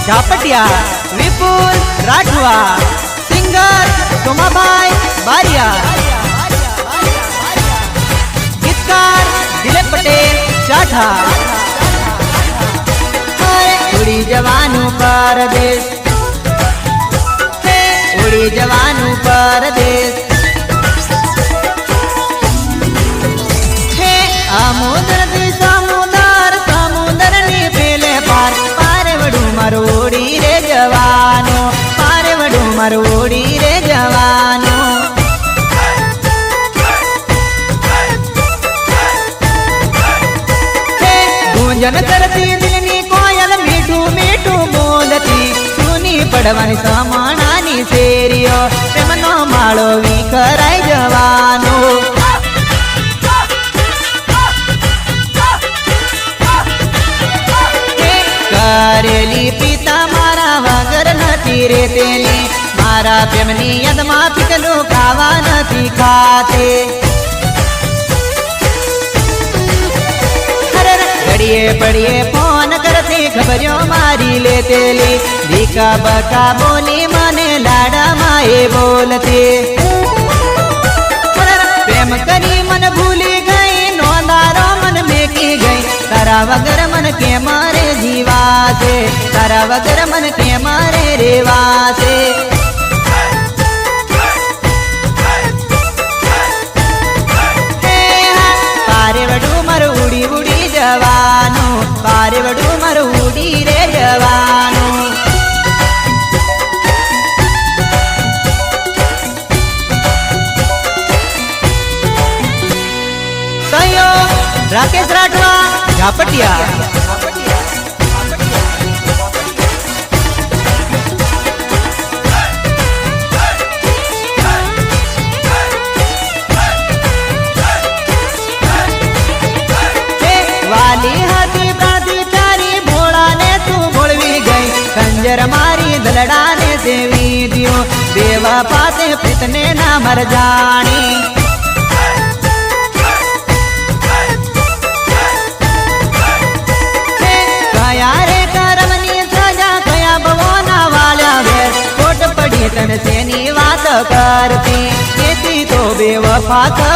झापटिया विपुल Rathwa, singer Somabhai बारिया, गीतकार दिलीप पटेल चाठा। उड़ी जवानू परदेश, उड़ी जवानू परदेश, आमुदर दी समुदर समुदर नी पेले पार, पारे वडू मरोड़ी रे जवानो, पारे वडू मरोड़ी रे जवानो। गूंजन करती दिलनी कोयल मीठू मीठू बोलती, सुनी पड़वानी समानानी सेरियो, प्रेमनो माळो विखराय जवानो। करेली पिता मारा वगर नथी रेतेली, मारा प्रेमनी यदमा पिकलू खावा नथी खाते। घड़िए पड़िए फोन करते खबरियों मारी लेतेली, भीका बका बोली मने लाडा माए बोलते। प्रेम करी मन भूली गई, नौंदारो मन मेकी गई, तारा वगर मन के मारे जीवासे, तारा वगर मन के मारे रेवासे। पारे वडू मर उड़ी उड़ी जवानो, पारे वडू मर उड़ी रे जवानो। राकेश राठवा झापटिया, वाली हाथी प्रांति प्यारी भोला ने तू भोलवी गई, कंजर मारी दलड़ा ने देवी दियो, बेवफा से प्रीतने ना मर जानी। तन से नी बात करती, तो बेवफा